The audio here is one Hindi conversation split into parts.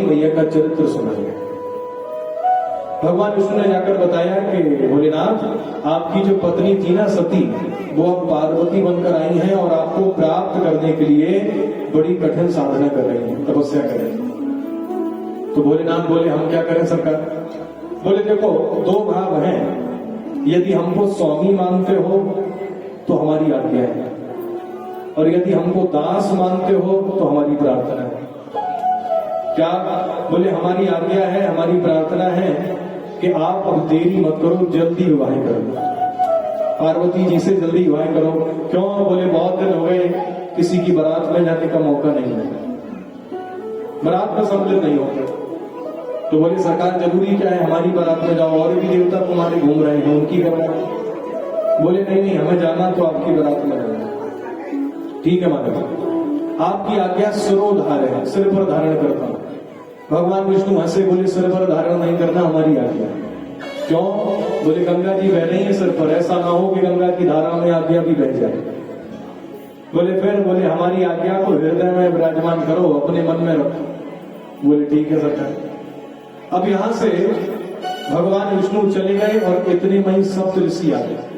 पार्वती मैया का चरित्र सुनाया। भगवान विष्णु ने जाकर बताया कि भोलेनाथ, आपकी जो पत्नी थी ना सती, वो अब पार्वती बनकर आई हैं और आपको प्राप्त करने के लिए बड़ी कठिन साधना कर रही हैं, तपस्या कर रही हैं। तो भोलेनाथ बोले, हम क्या करें सरकार? बोले, देखो, दो भाव हैं, यदि हमको स्वामी मानते हो तो हमारी आज्ञा है, और यदि हमको दास मानते हो तो हमारी प्रार्थना है। क्या? बोले, हमारी आज्ञा है, हमारी प्रार्थना है कि आप अब देरी मत करो, जल्दी विवाह करो, पार्वती जी से जल्दी विवाह करो। क्यों? बोले, बहुत दिन हो गए, किसी की बारात में जाने का मौका नहीं है, बारात में सम्मिलित नहीं होते। तो बोले, सरकार जरूरी क्या है, हमारी बारात में जाओ, और भी देवता तुम्हारे घूम रहे हैं, उनकी बारात। बोले, नहीं नहीं, हमें जाना तो आपकी बारात में जाना। ठीक है महाराज, आपकी आज्ञा सिरोधार है, सिर पर धारण करता हूं। भगवान विष्णु हंसे, बोले, सिर पर धारण नहीं करना, हमारी आज्ञा। क्यों? बोले, गंगा जी बह रही है सिर पर, ऐसा ना हो कि गंगा की धारा में आज्ञा भी बह जाए। बोले, फिर? बोले, हमारी आज्ञा को हृदय में विराजमान करो, अपने मन में रखो। बोले, ठीक है सरकार। अब यहां से भगवान विष्णु चले गए और इतने में ही सप्त ऋषि आ गए।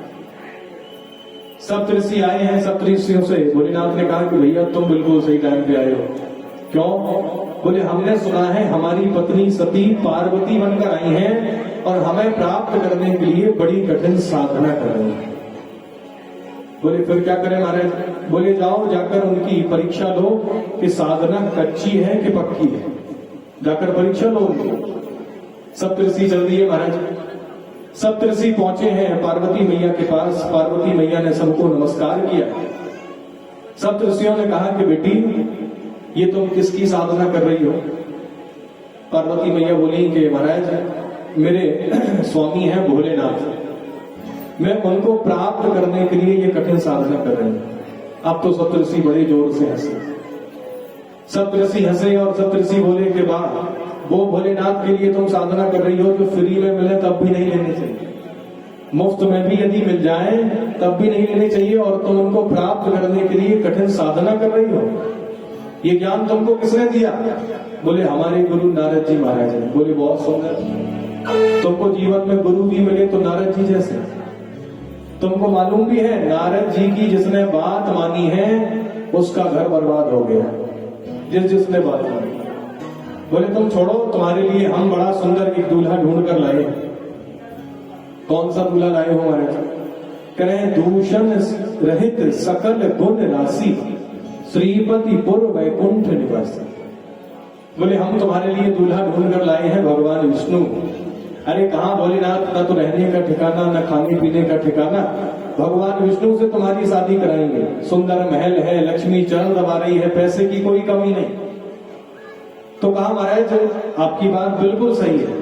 सप्त ऋषि आए हैं। सप्त ऋषियों से भोलेनाथ ने कहा कि भैया तुम बिल्कुल सही टाइम पे आए हो। क्यों? बोले, हमने सुना है हमारी पत्नी सती पार्वती बनकर आई हैं और हमें प्राप्त करने के लिए बड़ी कठिन साधना कर रही है। बोले, फिर क्या करें महाराज? बोले, जाओ जाकर उनकी परीक्षा लो कि साधना कच्ची है कि पक्की है, जाकर परीक्षा लो उनकी। सप्तऋषि चल दिए महाराज। सप्तऋषि पहुंचे हैं पार्वती मैया के पास। पार्वती मैया ने सबको नमस्कार किया। सप्तऋषियों ने कहा कि बेटी, ये तुम किसकी साधना कर रही हो? पार्वती मैया बोली कि महाराज, मेरे स्वामी हैं भोलेनाथ, मैं उनको प्राप्त करने के लिए ये कठिन साधना कर रही हूं। अब तो सप्तऋषि बड़े जोर से हंसे। सप्तऋषि हंसे और सप्तऋषि बोले कि वाह, वो भोलेनाथ के लिए तुम साधना कर रही हो जो फ्री में मिले तब भी नहीं लेनी चाहिए, मुफ्त में भी यदि मिल जाए तब भी नहीं लेनी चाहिए, और तुम उनको प्राप्त करने के लिए कठिन साधना कर रही हो। ये ज्ञान तुमको किसने दिया? बोले, हमारे गुरु नारद जी महाराज ने। बोले, बहुत सुंदर, तुमको जीवन में गुरु भी मिले तो नारद जी जैसे। तुमको मालूम भी है नारद जी की जिसने बात मानी है उसका घर बर्बाद हो गया, जिसने बात मानी। बोले, तुम छोड़ो, तुम्हारे लिए हम बड़ा सुंदर एक दूल्हा ढूंढ कर लाए। कौन सा दूल्हा लाए हो महाराज? कह रहे, दूषण रहित सकल गुण राशि श्रीपति पुर वैकुंठ निवासी। बोले, हम तुम्हारे लिए दूल्हा ढूंढ कर लाए हैं भगवान विष्णु। अरे कहाँ भोलेनाथ, ना तो रहने का ठिकाना, ना खाने पीने का ठिकाना। भगवान विष्णु से तुम्हारी शादी कराएंगे, सुंदर महल है, लक्ष्मी चरण दबा रही है, पैसे की कोई कमी नहीं। तो कहा महाराज, आपकी बात बिल्कुल सही है,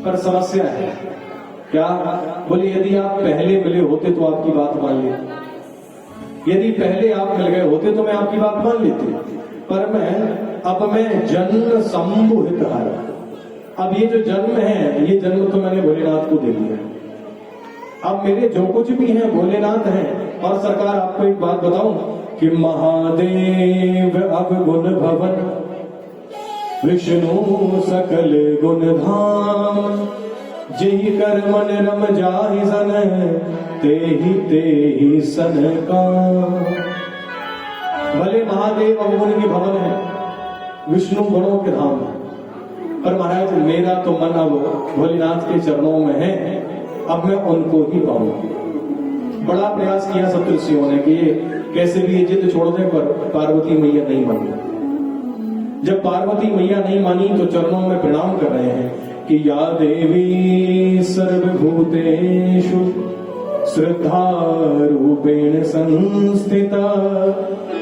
पर समस्या है। क्या? बोले, यदि आप पहले मिले होते तो आपकी बात मान लेते, यदि पहले आप मिल गए होते तो मैं आपकी बात मान लेती, पर मैं जन्म संबुहित हारा। अब ये जो जन्म है, ये जन्म तो मैंने भोलेनाथ को दे दिया। अब मेरे जो कुछ भी हैं भोलेनाथ हैं। और सरकार, आपको एक बात बताऊं कि महादेव अवगुण भवन, विष्णु सकल गुण धाम, जेहि कर मन रम जाहि सन, तेहि सन काम। भले महादेव अवगुण के भवन है, विष्णु गुणों के धाम है, पर महाराज मेरा तो मन अब भोलेनाथ के चरणों में है, अब मैं उनको ही पाऊंगा। बड़ा प्रयास किया सप्तऋषियों ने कि कैसे भी ये जिद छोड़ दें, पर पार्वती मैया नहीं मानी। जब पार्वती मैया नहीं मानी तो चरणों में प्रणाम कर रहे हैं कि या देवी सर्वभूतेषु श्रद्धा रूपेण संस्थिता,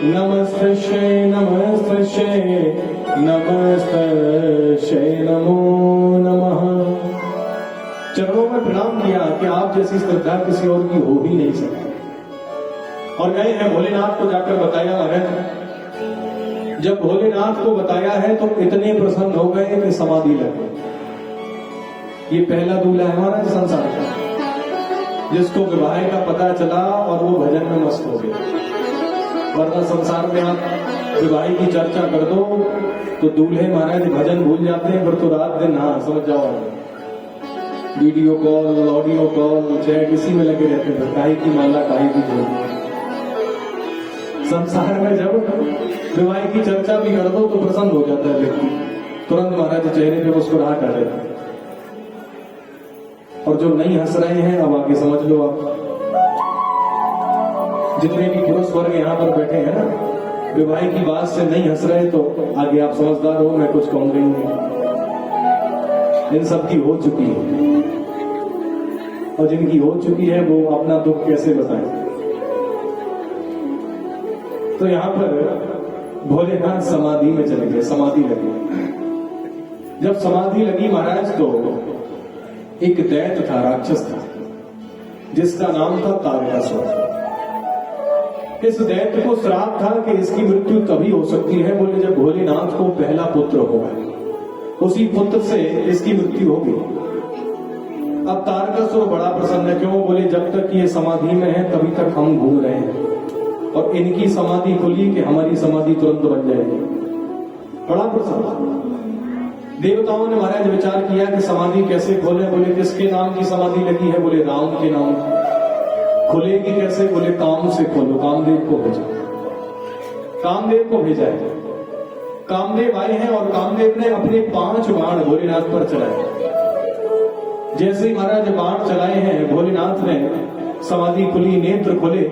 नमस्तस्यै नमस्तस्यै नमस्तस्यै नमो नमः। चरणों में प्रणाम किया कि आप जैसी श्रद्धा किसी और की हो ही नहीं सकती। और गए हैं भोलेनाथ को जाकर बताया महाराज। जब भोलेनाथ को बताया है तो इतने प्रसन्न हो गए कि समाधि लग गई। ये पहला दूल्हा है हमारा संसार का, जिसको विवाह का पता चला और वो भजन में मस्त हो गया। वरना संसार में आप विवाह की चर्चा कर दो तो दूल्हे महाराज भजन भूल जाते हैं, फिर तो रात दिन हाँ समझ जाओ video call, audio call, chat इसी में लगे रहते हैं। काहे की माला काहे की जोड़ी। संसार में जब विवाह की चर्चा भी कर दो तो प्रसन्न हो जाता है व्यक्ति, तुरंत महाराज चेहरे पे मुस्कुराहट आ जाती है। और जो नहीं हंस रहे हैं अब आगे समझ लो आप, जितने भी पुरुष वर्ग यहाँ पर बैठे हैं ना, विवाह की बात से नहीं हंस रहे तो आगे आप समझदार हो, मैं कुछ कहूंगा ही नहीं। इन सब की हो चुकी है, और जिनकी हो चुकी है वो अपना दुख कैसे बताएं। तो यहां पर भोलेनाथ समाधि में चले गए, समाधि लगी। जब समाधि लगी महाराज तो एक दैत्य था, राक्षस था, जिसका नाम था तारकासुर। इस दैत्य को श्राप था कि इसकी मृत्यु तभी हो सकती है बोले जब भोलेनाथ को पहला पुत्र होगा, उसी पुत्र से इसकी मृत्यु होगी। अब तारकासुर बड़ा प्रसन्न है, क्यों बोले जब तक ये समाधि में है तभी तक हम घूम रहे हैं, और इनकी समाधि खुली कि हमारी समाधि तुरंत बन जाएगी। बड़ा प्रसन्न। देवताओं ने महाराज विचार किया कि समाधि कैसे खोले, बोले किसके नाम की समाधि लगी है, बोले राम के नाम। खुलेगी कैसे, बोले काम से खोलो, कामदेव को भेजा। कामदेव को भेजा है। कामदेव आए हैं और कामदेव ने अपने 5 बाण भोलेनाथ पर चलाए। जैसे ही महाराज बाण चलाए हैं, भोलेनाथ ने समाधि खुली, नेत्र खुले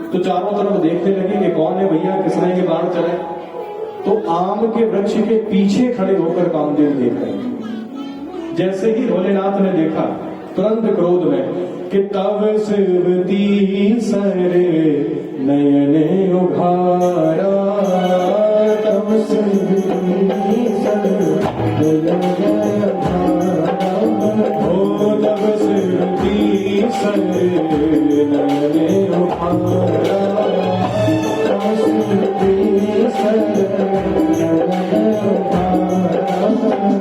तो चारों तरफ देखने लगे कि कौन है भैया, किसने ये बाण चलाए। तो आम के वृक्ष के पीछे खड़े होकर कामदेव देख रहे हैं। जैसे ही भोलेनाथ ने देखा तुरंत क्रोध में कि तब शिवती सरे नयने उघारा, तब शिवती सरे नयने उघारा, हो तब शिवती सरे नयने उघारा, तब शिवती सरे नयने उघारा,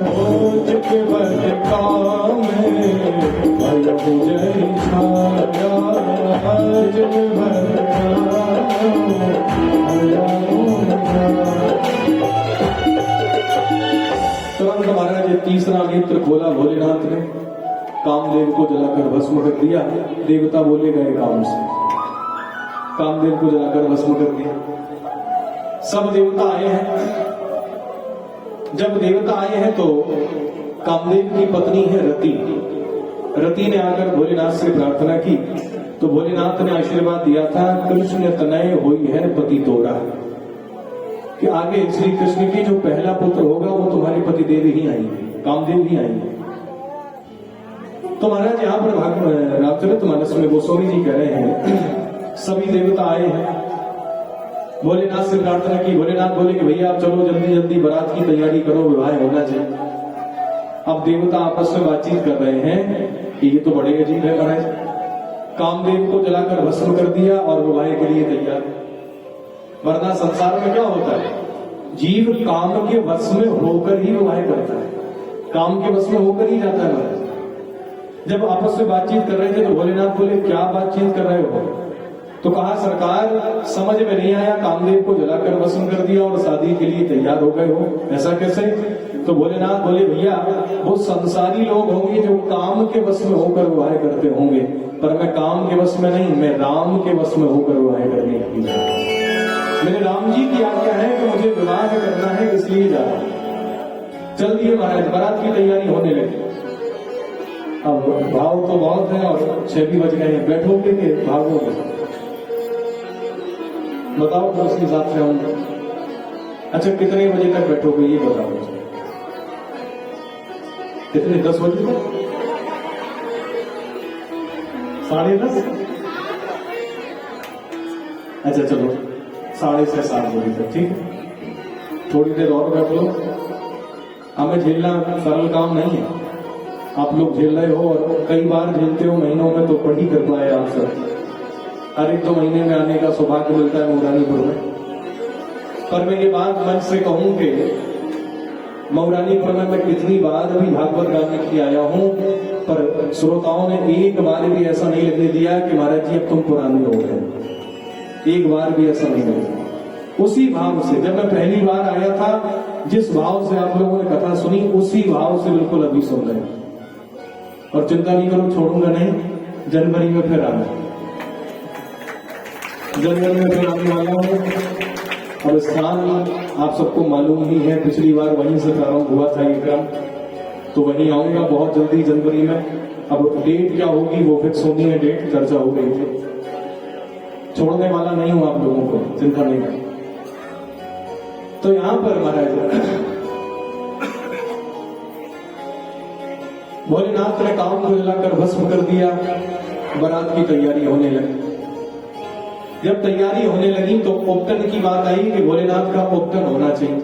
हो जित बल काम जय छाया, जित बल तुरंत महाराज तीसरा नेत्र खोला भोलेनाथ ने, कामदेव को जलाकर भस्म कर दिया। देवता बोले गए काम से, कामदेव को जलाकर भस्म कर दिया। सब देवता आए हैं। जब देवता आए हैं तो कामदेव की पत्नी है रति। रति ने आकर भोलेनाथ से प्रार्थना की तो भोलेनाथ ने आशीर्वाद दिया था, कृष्ण तनय हुई है पति तोरा, कि आगे श्री कृष्ण की जो पहला पुत्र होगा वो तुम्हारे पति देव ही आएंगे, कामदेव ही आएंगे। तो महाराज यहाँ पर रामचरितमानस में गोस्वामी जी कह रहे हैं सभी देवता आए हैं, भोलेनाथ से प्रार्थना की। भोलेनाथ बोले कि भैया आप चलो जल्दी जल्दी बारात की तैयारी करो, विवाह होना चाहिए। अब देवता आपस में बातचीत कर रहे हैं कि ये तो बड़े अजीब है महाराज, कामदेव को जलाकर भस्म कर दिया और विवाह के लिए तैयार। वरना संसार में क्या होता है, जीव काम के वश में होकर ही विवाह करता है, काम के वश में होकर ही जाता है महाराज। जब आपस में बातचीत कर रहे थे तो भोलेनाथ बोले क्या बातचीत कर रहे हो, तो कहा सरकार समझ में नहीं आया, कामदेव को जलाकर भस्म कर दिया और शादी के लिए तैयार हो गए हो, ऐसा कैसे। तो भोलेनाथ बोले भैया वो संसारी लोग होंगे जो काम के वश में होकर विवाह करते होंगे, पर मैं काम के वश में नहीं, मैं राम के वश में होकर विवाह करने की जा रहा हूं। मेरे राम जी की आज्ञा है कि मुझे विवाह करना है, इसलिए जा रहा हूं। चल दिए महाराज, बारात की तैयारी होने लगी। अब भाव तो बहुत है और 6 भी बज गए हैं, बैठोगे कि भागोगे बताओ, तो उसके हिसाब से हम। अच्छा कितने बजे तक बैठोगे ये बताओ मुझे, कितने 10 बजे तक, 10:30? अच्छा चलो 6:30 7 बजे तक, ठीक है। थोड़ी देर और बैठ लो, हमें झेलना सरल काम नहीं है, आप लोग झेल रहे हो और कई बार झेलते हो महीनों में, तो पढ़ी कर पाए आप सब। हर 1-2 महीने में आने का सौभाग्य मिलता है मौरानीपुर में। पर मैं ये बात मंच से कहूं कि मौरानीपुर में मैं कितनी बार भी भागवत गाने के लिए आया हूं, पर श्रोताओं ने एक बार भी ऐसा नहीं लगने दिया कि महाराज जी अब तुम पुराने हो गए। एक बार भी ऐसा नहीं हुआ। उसी भाव से जब मैं पहली बार आया था, जिस भाव से आप लोगों ने कथा सुनी, उसी भाव से बिल्कुल अभी सुन रहे हैं। और चिंता नहीं करो, छोड़ूंगा नहीं, जनवरी में फिर आना, जनवरी में फिर आने वाला हूं। और स्थान आप सबको मालूम ही है, पिछली बार वहीं से प्रारंभ हुआ था ये क्रम, तो वहीं आऊंगा बहुत जल्दी जनवरी में। अब डेट क्या होगी वो फिक्स होनी है, डेट चर्चा हो गई थी। छोड़ने वाला नहीं हूं आप लोगों को, चिंता नहीं करें। तो यहां पर महाराज भोलेनाथ ने काम को जलाकर भस्म कर दिया, बारात की तैयारी होने लगी। जब तैयारी होने लगी तो उपटन की बात आई कि भोलेनाथ का उपटन होना चाहिए।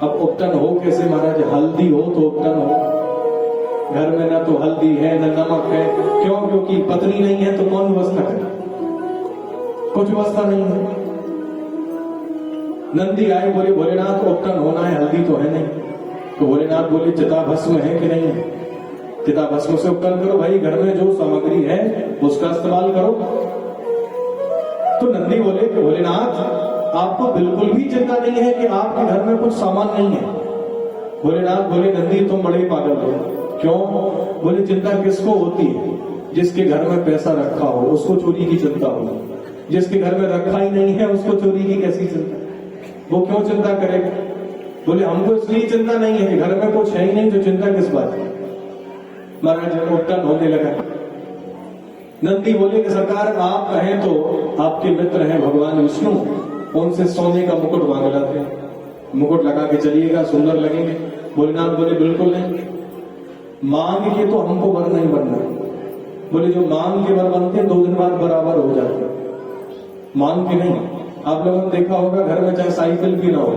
अब उपटन हो कैसे महाराज? हल्दी हो तो उपटन हो। घर में ना तो हल्दी है ना नमक है, क्यों? क्योंकि पत्नी नहीं है तो कौन व्यवस्था करे? कुछ व्यवस्था नहीं है। नंदी आए, बोले भोलेनाथ उपटन होना है, हल्दी तो है नहीं। तो भोलेनाथ बोले चिता भस्म है कि नहीं है? चिता भस्म से उपटन करो भाई, घर में जो सामग्री है उसका इस्तेमाल करो। तो नंदी बोले कि भोलेनाथ आपको बिल्कुल भी चिंता नहीं है कि आपके घर में कुछ सामान नहीं है? भोलेनाथ बोले नंदी तुम बड़े पागल हो। क्यों? बोले चिंता किसको होती है? जिसके घर में पैसा रखा हो उसको चोरी की चिंता होगी, जिसके घर में रखा ही नहीं है उसको चोरी की कैसी चिंता? वो क्यों चिंता करेगा? बोले हमको इसलिए चिंता नहीं है कि घर में कुछ है ही नहीं, तो चिंता किस बात की? महाराज उपटन होने लगा। नंदी बोले कि सरकार आप कहें तो आपके मित्र हैं भगवान विष्णु, उनसे सोने का मुकुट मांग लाते हैं, मुकुट लगा के चलिएगा, सुंदर लगेंगे। भोलेनाथ बोले बिल्कुल नहीं, मांग के तो हमको वर नहीं बनना। बोले जो मांग के वर बनते 2 दिन बाद बराबर हो जाते, मांग के नहीं। आप लोगों ने देखा होगा घर में चाहे साइकिल भी ना हो,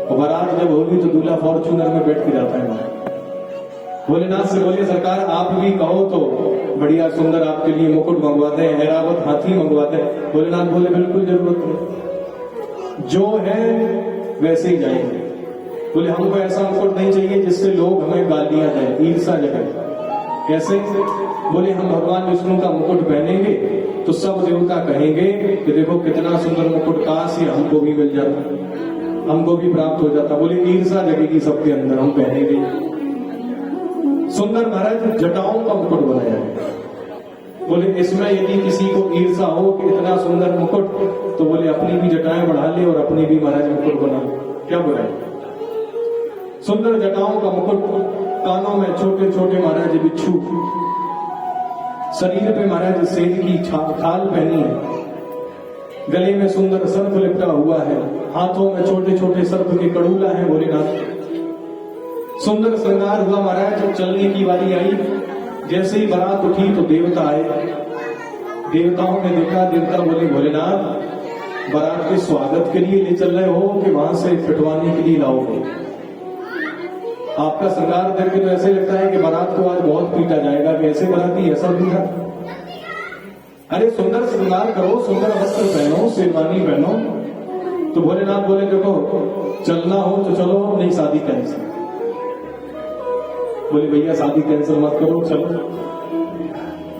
और बारात जब होगी तो दूल्हा फॉर्च्यूनर में बैठ के जाता है। भोलेनाथ से बोले सरकार आप भी कहो तो बढ़िया सुंदर आपके लिए मुकुट मंगवाते हैं, ऐरावत हाथी मंगवाते हैं। भोलेनाथ बोले बिल्कुल जरूरत नहीं, जो है वैसे ही जाएंगे। बोले हमको ऐसा मुकुट नहीं चाहिए जिससे लोग हमें गालियां दें, ईर्षा जगाए। कैसे? बोले हम भगवान विष्णु का मुकुट पहनेंगे तो सब देवता कहेंगे कि देखो कितना सुंदर मुकुट, काश ये हमको भी मिल जाता, हमको भी प्राप्त हो जाता। बोले ईर्षा जगेगी सबके अंदर, हम पहनेंगे। सुंदर महाराज जटाओं का मुकुट बनाया है। बोले इसमें यदि किसी को ईर्षा हो कि इतना सुंदर मुकुट, तो बोले अपनी भी जटाएं बढ़ा ले और अपनी भी महाराज मुकुट बना, क्या बुरा है? सुंदर जटाओं का मुकुट, कानों में छोटे छोटे महाराज बिच्छू, शरीर पे महाराज सेज की खाल पहनी है, गले में सुंदर सर्प लिपटा हुआ है, हाथों में छोटे छोटे सर्प के कड़ूला है भोलेनाथ। सुंदर श्रृंगार हुआ महाराज। चलने की बारी आई, जैसे ही बारात उठी तो देवता आए। देवताओं ने देखा, देवता बोले भोलेनाथ बारात के स्वागत के लिए ले चल रहे हो कि वहां से पिटवाने के लिए लाओगे? आपका श्रृंगार देख के तो ऐसे लगता है कि बारात को आज बहुत पीटा जाएगा, कैसे बाराती ऐसा दिखा। अरे सुंदर श्रृंगार करो, सुंदर वस्त्र पहनो, शेरवानी पहनो। तो भोलेनाथ बोले देखो चलना हो तो चलो, नहीं शादी कैंसिल। बोले भैया शादी कैंसिल मत करो, चलो।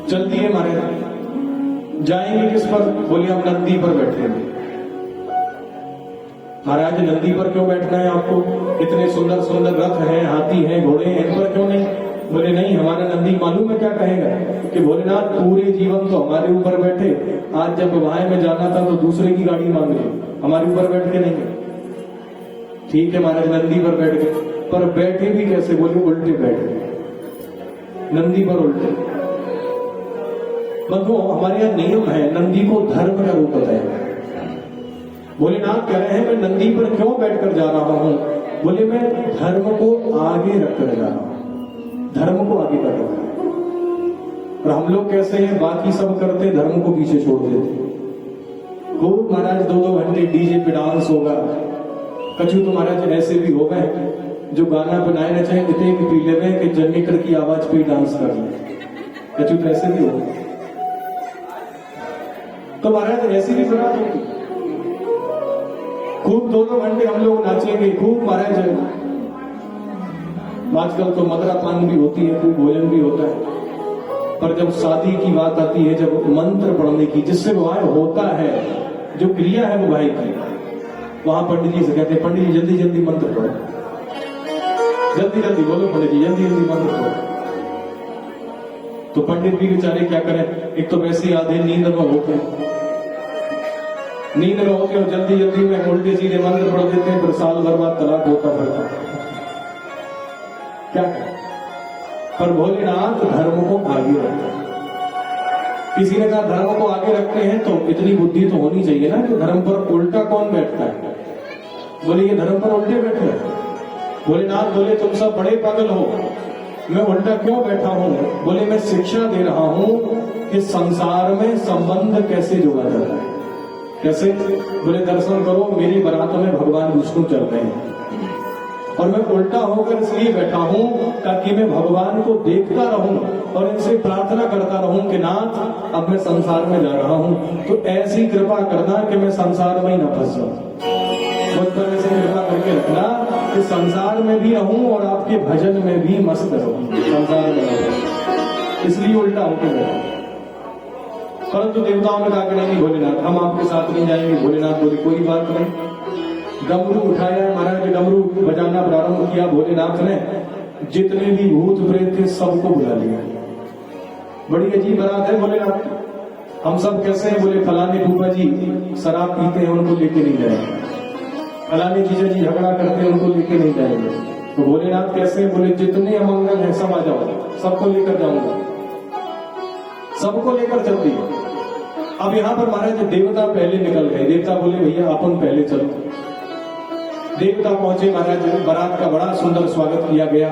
चल दिए महाराज। जाएंगे किस पर? बोले हम नंदी पर बैठेंगे। महाराज नंदी पर क्यों बैठना है आपको? इतने सुंदर सुंदर रथ हैं, हाथी हैं, घोड़े हैं, इन पर क्यों नहीं? बोले नहीं, हमारा नंदी मालूम है क्या कहेगा कि भोलेनाथ पूरे जीवन तो हमारे ऊपर बैठे, आज जब वहां में जाना था तो दूसरे की गाड़ी मांग ली, हमारे ऊपर बैठ के नहीं। ठीक है महाराज नंदी पर बैठ गए, पर बैठे भी कैसे? बोले उल्टे बैठ गए, नंदी पर उल्टे। बंधुओं हमारे यहाँ नियम है, नंदी को धर्म का रूप बताया। भोलेनाथ कह रहे हैं मैं नंदी पर क्यों बैठकर जा रहा हूं? बोले मैं धर्म को आगे रखकर जा रहा हूं, धर्म को आगे कर रखा है। और हम लोग कैसे हैं, बाकी सब करते धर्म को पीछे छोड़ देते। खूब महाराज 2-2 घंटे डीजे पे डांस होगा। कछु तो महाराज ऐसे भी हो गए जो गाना बनाए न चाहे इतने भी पी ले कि जनरेटर की आवाज पे डांस कर ले, कछु तो ऐसे भी हो। तो महाराज ऐसी भी बात होगी, खूब 2-2 घंटे हम लोग नाचेंगे, खूब महाराज। आजकल तो मदरा पान भी होती है, खूब भोजन भी होता है, पर जब शादी की बात आती है, जब मंत्र पढ़ने की, जिससे विवाह होता है, जो क्रिया है वो भाई की। वहां पंडित जी से कहते हैं, पंडित जी जल्दी जल्दी मंत्र पढ़ो, जल्दी जल्दी बोलो पंडित जी, जल्दी जल्दी मंत्र पढ़ो। तो पंडित भी बेचारे क्या करें, एक तो वैसे ही आधे नींद में होते हैं, नींद में होते और जल्दी जल्दी में उल्टे सीधे मंत्र पढ़ देते हैं, फिर साल भर बाद तलाक होता फिरता। क्या करें? पर भोलेनाथ धर्म को आगे रखते हैं। किसी ने कहा धर्म को आगे रखते हैं तो इतनी बुद्धि तो होनी चाहिए ना कि धर्म पर उल्टा कौन बैठता है। बोले ये धर्म पर उल्टे बैठे हैं। भोलेनाथ बोले तुम सब बड़े पागल हो, मैं उल्टा क्यों बैठा हूं? बोले मैं शिक्षा दे रहा हूं कि संसार में संबंध कैसे जोड़ा जाता है। कैसे? बोले दर्शन करो, मेरी बारात में भगवान विष्णु चल रहे हैं और मैं उल्टा होकर इसलिए बैठा हूं ताकि मैं भगवान को देखता रहूं और इनसे प्रार्थना करता रहूं कि नाथ अब मैं संसार में जा रहा हूं, तो ऐसी कृपा करना कि मैं संसार में ही न फंस जाऊं। मुझ पर ऐसे कृपा करके रखना कि संसार में भी रहूं और आपके भजन में भी मस्त रहूं, संसार में रहूं। इसलिए उल्टा होकर बैठा। परंतु देवताओं ने कहा कि नहीं भोलेनाथ, हम आपके साथ नहीं जाएंगे। भोलेनाथ बोले कोई बात नहीं। डमरू उठाया महाराज, डमरू बजाना प्रारंभ किया। भोलेनाथ ने जितने भी भूत प्रेत थे सबको बुला लिया। बड़ी अजीब बारात है भोलेनाथ। हम सब कैसे हैं? बोले फलाने फूफा जी शराब पीते हैं, उनको लेके नहीं जाएंगे। फलाने जीजा जी झगड़ा करते हैं, उनको लेके नहीं जाएंगे। तो भोलेनाथ कैसे? बोले जितने अमंगल हैं सब आ जाओ, सबको लेकर जाऊंगा, सबको लेकर चलती है। अब यहाँ पर महाराज देवता पहले निकल गए। देवता बोले भैया अपन पहले चलो। देवता पहुंचे महाराज, बारात का बड़ा सुंदर स्वागत किया गया।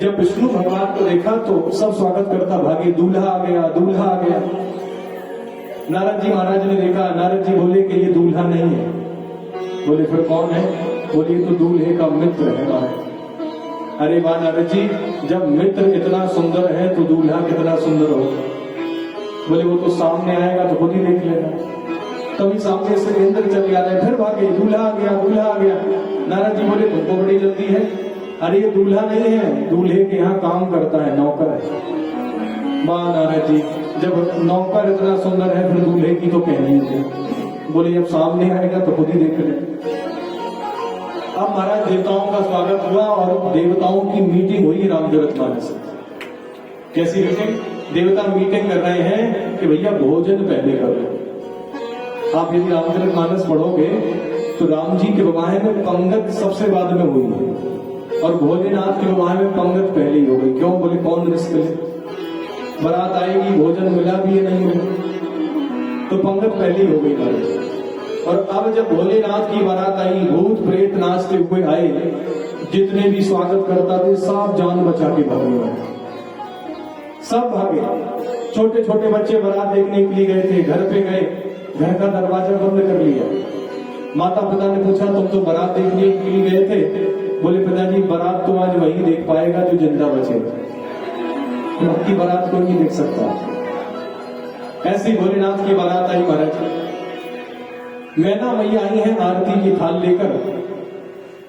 जब विष्णु भगवान को देखा तो सब स्वागत करता भागे, दूल्हा आ गया, दूल्हा आ गया। नारद जी महाराज ने देखा, नारद जी बोले कि ये दूल्हा नहीं है। बोले फिर कौन है? बोले ये तो दूल्हे का मित्र है महाराज। अरे वाह नारद जी, जब मित्र इतना सुंदर है तो दूल्हा कितना सुंदर हो। बोले वो तो सामने आएगा तो खुद ही देख लेना। तभी सामने से इंद्र चले आ रहे, फिर भागे, दूल्हा आ गया, दूल्हा आ गया। नारद जी बोले तुमको बड़ी जल्दी है। अरे ये दूल्हा नहीं है, दूल्हे के यहाँ काम करता है, नौकर है। वाह नारद जी, जब नौकर इतना सुंदर है फिर दूल्हे की तो कहनी है। बोले जब सामने आएगा तो खुद ही देख ले। अब महाराज देवताओं का स्वागत हुआ और देवताओं की मीटिंग हुई रामचरितमानस से। कैसी मीटिंग? देवता मीटिंग कर रहे हैं कि भैया भोजन पहले करो। आप यदि रामचरितमानस पढ़ोगे तो राम जी के विवाह में पंगत सबसे बाद में हुई और भोलेनाथ के विवाह में पंगत पहले ही हो गई। क्यों? बोले कौन रिस्क ले, बारात आएगी, भोजन मिला भी है नहीं मिला, तो पंगत पहले ही हो गई महाराज। और अब जब भोलेनाथ की बारात आई, भूत प्रेत नाचते हुए आए, जितने भी स्वागत करता थे सब जान बचा के भागे, सब भागे। छोटे छोटे बच्चे बारात देखने के लिए गए थे, घर पे गए, घर का दरवाजा बंद कर लिया। माता पिता ने पूछा तुम तो बारात देखने के लिए गए थे? बोले पिताजी बारात तो आज वही देख पाएगा जो जिंदा बचेगा, तो आपकी बारात कोई नहीं देख सकता। ऐसी भोलेनाथ की बारात आई महाराज। मैना मैया आई है आरती की थाल लेकर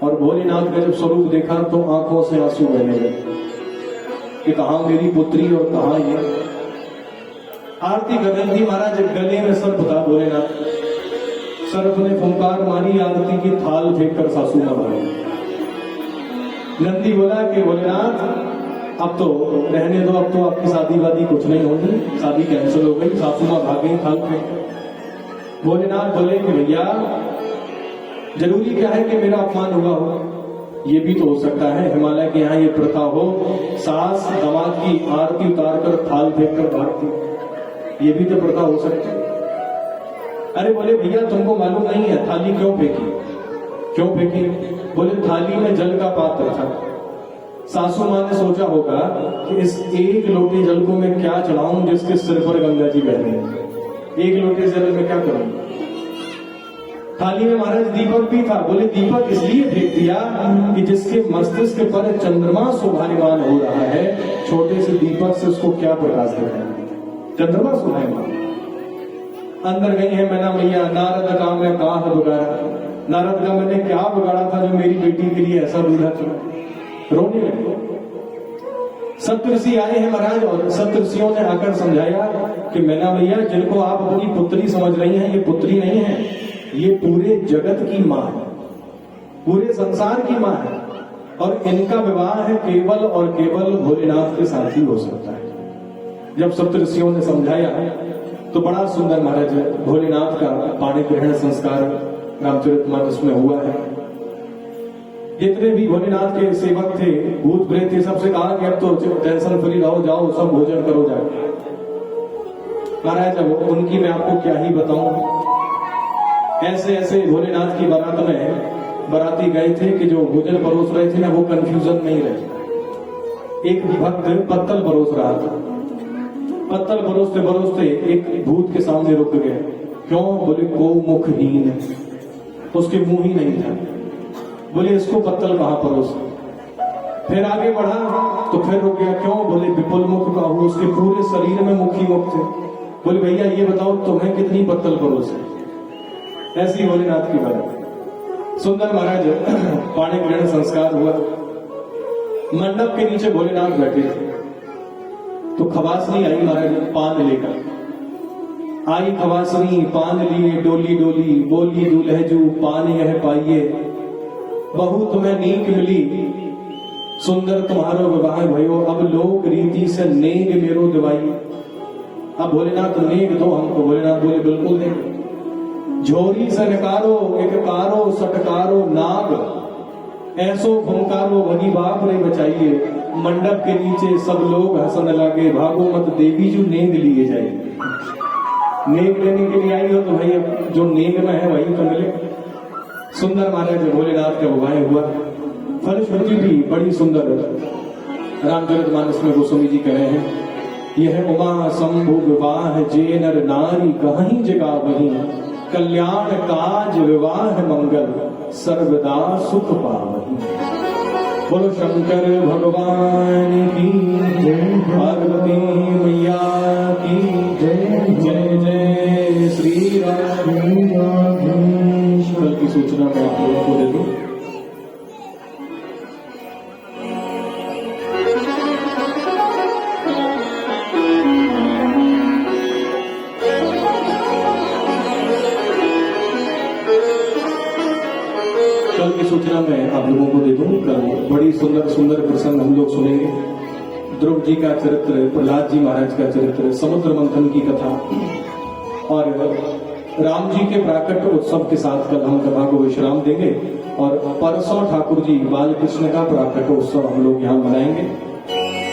और भोलेनाथ का जब स्वरूप देखा तो आंखों से आंसू बहने लगे कि कहां मेरी पुत्री और कहां ये। आरती कर रही थी महाराज, गले में सर्प था भोलेनाथ। सर्प ने फुंकार मारी, आरती की थाल फेंक कर सासू न मारे। नंदी बोला कि भोलेनाथ अब तो रहने दो, अब तो आपकी शादी वादी कुछ नहीं होगी, शादी कैंसिल हो गई, सासू मां भागे थाल फेंक। भोलेनाथ बोले कि भैया जरूरी क्या है कि मेरा अपमान हुआ हो? ये भी तो हो सकता है हिमालय के यहाँ ये प्रथा हो, सास दामाद की आरती उतार कर थाल फेंक कर भागती, ये भी तो प्रथा हो सकती है। अरे बोले भैया तुमको मालूम नहीं है थाली क्यों फेंकी? क्यों फेंकी? बोले थाली में जल का पात्र था। सासू मां ने सोचा होगा कि इस एक लोटे जल को मैं क्या चढ़ाऊं जिसके सिर पर गंगा जी बह रही है, एक लोटे जल में क्या करूं? थाली में महाराज दीपक भी था। बोले दीपक इसलिए फेंक दिया कि जिसके मस्तिष्क पर चंद्रमा शोभायमान हो रहा है, छोटे से दीपक से उसको क्या प्रकाश देना? चंद्रमा शोभायमान। अंदर गई है मैना मैया, नारद का मैं काह बिगाड़ा, नारद का मैंने क्या बिगाड़ा था जो मेरी बेटी के लिए ऐसा दूल्हा चुना? रोने लगे। सप्तऋषि आए हैं महाराज, और सप्तऋषियों ने आकर समझाया कि मैना भैया, जिनको आप अपनी पुत्री समझ रही हैं, ये पुत्री नहीं है, ये पूरे जगत की माँ है, पूरे संसार की माँ है, और इनका विवाह है केवल और केवल भोलेनाथ के साथ ही हो सकता है। जब सप्तऋषियों ने समझाया तो बड़ा सुंदर महाराज भोलेनाथ का पाणी ग्रहण संस्कार रामचरितमानस में हुआ है। जितने भी भोलेनाथ के सेवक थे, भूत प्रेत, सबसे कहा कि अब तो टेंशन फ्री रहो, जाओ सब भोजन करो जाके। महाराज अब उनकी मैं आपको क्या ही बताऊं, ऐसे ऐसे भोलेनाथ की बारात में बाराती गए थे कि जो भोजन परोस रहे थे ना, वो कंफ्यूजन में ही रहे। एक भक्त पत्तल परोस रहा था, पत्तल परोसते परोसते एक भूत के सामने रुक गए। क्यों? बोले को मुखहीन, उसके मुंह ही नहीं था। बोले इसको पत्तल कहां परोस। फिर आगे बढ़ा तो फिर रुक गया। क्यों? बोले विपुल मुख का हो, उसके पूरे शरीर में मुख ही मुख थे। बोले भैया ये बताओ तुम्हें कितनी पत्तल परोस है। ऐसी भोलेनाथ की बात। सुंदर महाराज पाणी ग्रहण संस्कार हुआ, मंडप के नीचे भोलेनाथ बैठे थे, तो खवासनी आई महाराज पान लेकर। आई खवासनी पान लिए, डोली डोली बोली दूल्हजू, पान यह पाइए, बहू तुम्हें नीक मिली, सुंदर तुम्हारो विवाह भयो, अब लोक रीति से नेग मेरो दिवाई। अब भोलेनाथ नेग दो हमको। भोलेनाथ बोले बिल्कुल नहीं। झोरी से नकारो एक कारो सटकारो नाग, ऐसो फुंकारो वही बाप रे बचाइए। मंडप के नीचे सब लोग हंसन लगे, भागो मत देवी जो नेग लिए जाएगी। नेग लेने के लिए आई हो तो भाई जो नेग में है वही तो मिले। सुंदर महाराज भोलेनाथ का विवाह हुआ। फलश्रुति भी बड़ी सुंदर रामचरितमानस में गोस्वामी जी कह रहे हैं, यह उमा शंभु विवाह जे नर नारी कहीं जगा वही, कल्याण काज विवाह मंगल सर्वदा सुख पावही। बोलो शंकर भगवान की जय, पार्वती मैया की जय, जय जय श्री राम। कल की सूचना मैं आप लोगों को दे दूं। कल की सूचना मैं आप लोगों को दे दूं। कल बड़ी सुंदर सुंदर प्रसंग हम लोग सुनेंगे। ध्रुव जी का चरित्र, प्रहलाद जी महाराज का चरित्र, समुद्र मंथन की कथा, और राम जी के प्राकट्य उत्सव के साथ कल हम कथा को विश्राम देंगे। और परसों ठाकुर जी बाल कृष्ण का प्राकट्य उत्सव हम लोग यहाँ मनाएंगे।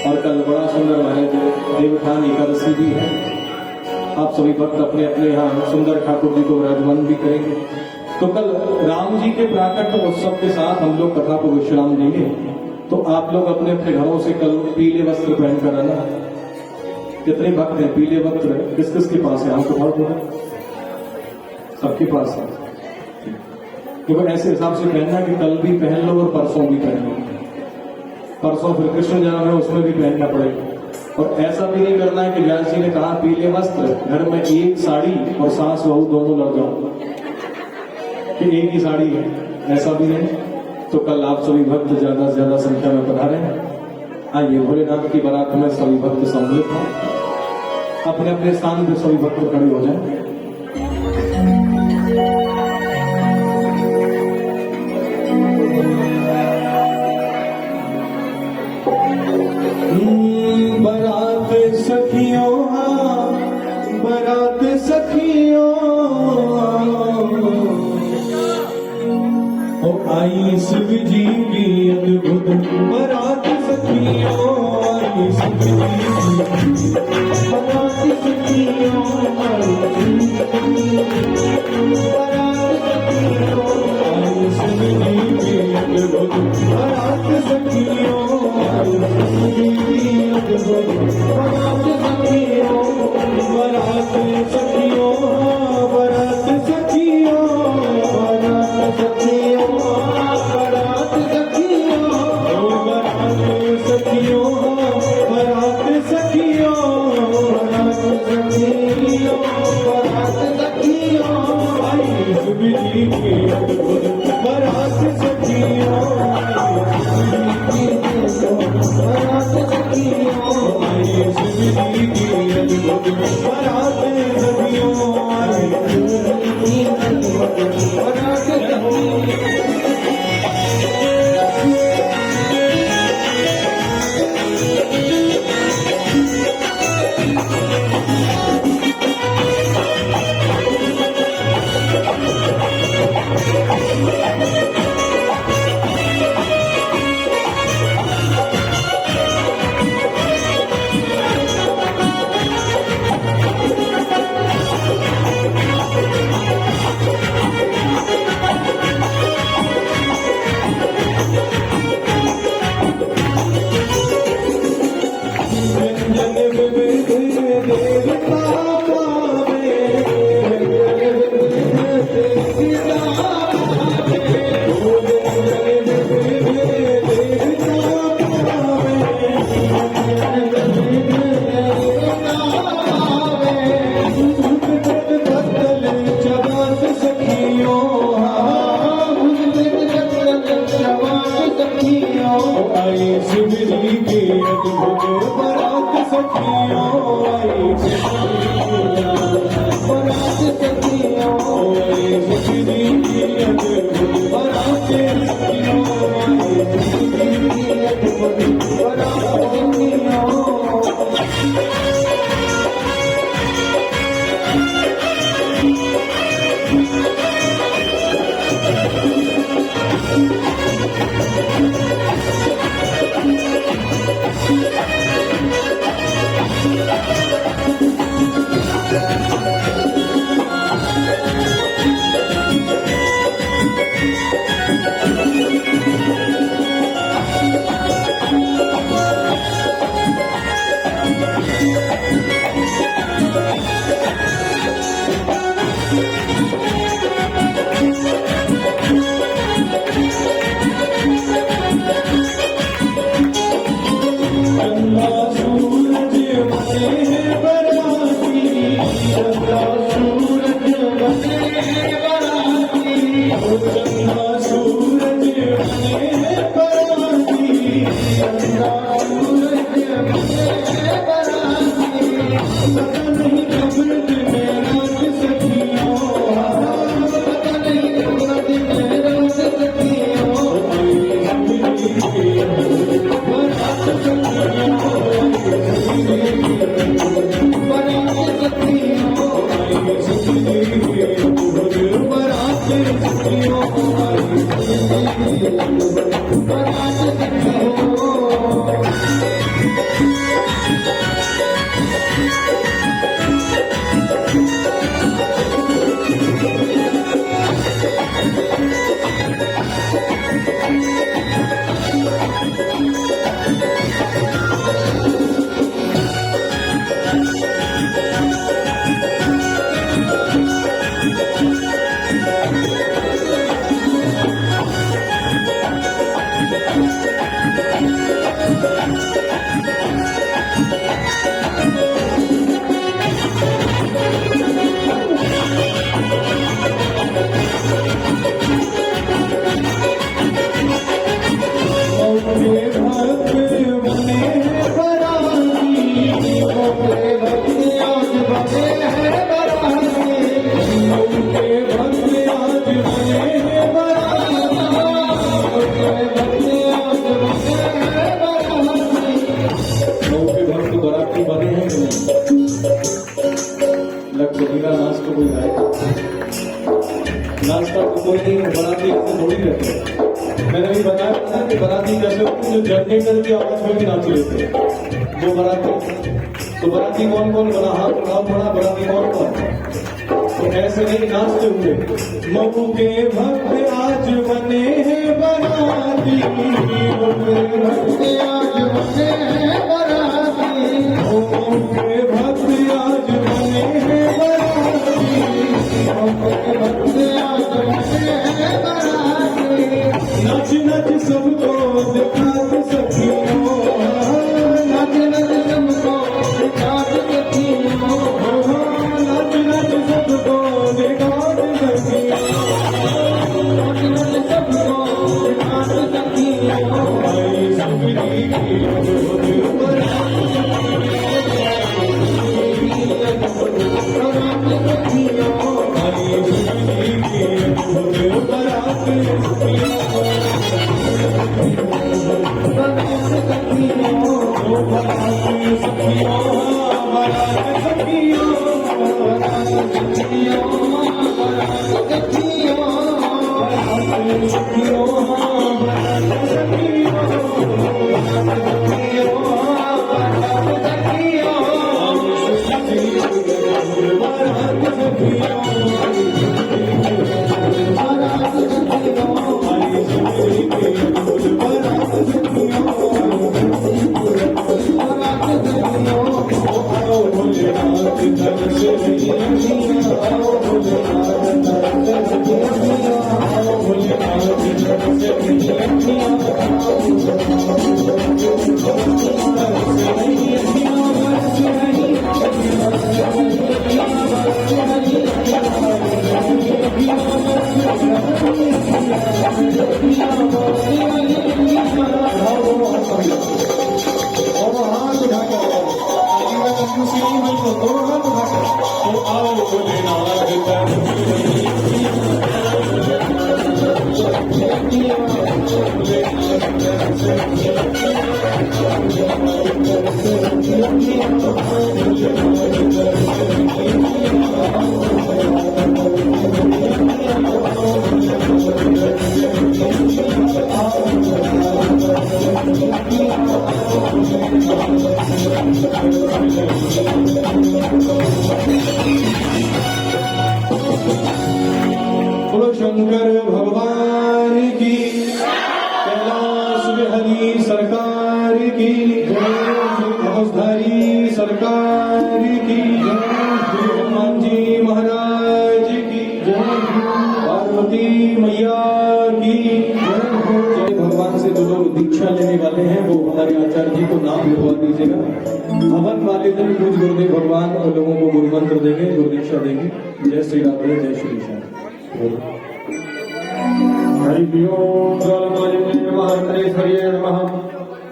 और कल बड़ा सुंदर महाराज देवठान एकादशी भी है। आप सभी भक्त अपने अपने यहाँ सुंदर ठाकुर जी को विराजमान भी करेंगे। तो कल राम जी के प्राकट्य उत्सव के साथ हम लोग कथा को विश्राम देंगे। तो आप लोग अपने अपने घरों से कल पीले वस्त्र पहनकर आना। कितने भक्त हैं? पीले वस्त्र किस किस के पास है? हमको बहुत होगा, सबके पास है। देखो ऐसे हिसाब से पहनना कि कल भी पहन लो और परसों भी पहन लो। परसों फिर कृष्ण जन्म है, उसमें भी पहनना पड़ेगा। और ऐसा भी नहीं करना है कि व्यास जी ने कहा पीले वस्त्र, घर में एक साड़ी और सास बहू दोनों लड़ जाओ कि एक ही साड़ी है, ऐसा भी नहीं। तो कल आप सभी भक्त ज्यादा से ज्यादा संख्या में पधारे। आइए भोलेनाथ की बारात में सभी भक्त सम्मिलित हों। अपने अपने स्थान पर सभी भक्त खड़े हो जाएं। बारात सखियों, बारात सखियों, ओ आई शिव जी की अद्भुत बारात सखियों, आई शिव जी की बारात सखियों, आई शिव जी की अद्भुत बारात सखियों, आई शिव जी की अद्भुत बारात सखियों, बारात सखियों, बारात सखियों, बारात सखियों, बारात सखियों, बारात सखियों, बारात सखियों, बारात सखियों, बारात सखियों, आई शिव जी की अद्भुत बारात सखियों, आई शिव जी की आई शिव जी की अद्भुत बारात सखियों, आई शिव जी की बारात सखियों, आई शिव जी की अद्भुत बारात सखियों, आई शिव जी की अद्भुत बारात सखियों। नाश्ता तो कोई नहीं, बराती ऐसे थोड़ी रहते हैं। मैंने भी बताया था कि बराती जैसे जो जनरेटर की आवाज में भी नाच लेते हैं वो बराती। तो बराती कौन कौन बना, हाथ उठाओ बड़ा, बराती कौन कौन? तो ऐसे नहीं नाचते होंगे। मऊ के भक्त आज बने हैं बराती, मऊ के भक्त आज बने हैं बराती, मऊ के भक्त आज बने हैं बराती, मऊ के भक्त आज बने हैं बराती। नच नच सबको दिखात सखियों, नच नच सबको दिखात सखियों, नच नच सबको दिखात सखियों, नच नच सबको दिखात सखियों। आई शिव जी की अद्भुत बारात सखियों, आई शिव जी की अद्भुत बारात सखियों। बोलो शंकर भगवान की, कैलाश बिहारी सरकार की, धनुषधारी सरकार की, हनुमान जी महाराज की, पार्वती मैया की जय। भगवान से जो लोग दीक्षा लेने वाले हैं वो हमारे आचार्य जी को नाम लिखवा दीजिएगा। हवन वाले दिन पूज गुरुदेव भगवान और लोगों को गुरु मंत्र देंगे, गुरु दीक्षा देंगे। जय श्री राधे, जय श्री श्याम। हरि ओम जलमलिनेश्वर्ये नमः।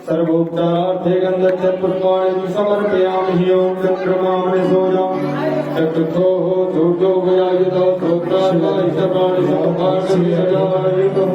सर्वोपचारार्थे गन्धस्य पुष्पाणि समर्पयामि। ओम चन्द्रमामणि सोऽयं चक्षुः सूर्यो विराजितो श्रोत्राणि प्राणि संभागविषयायुतो।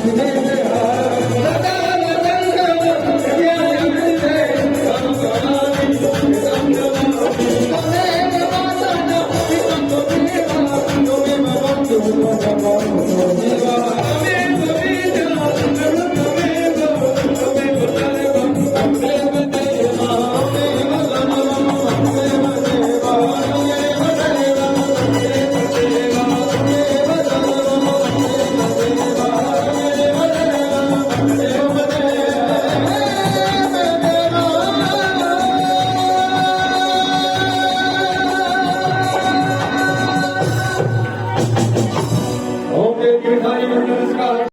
सुने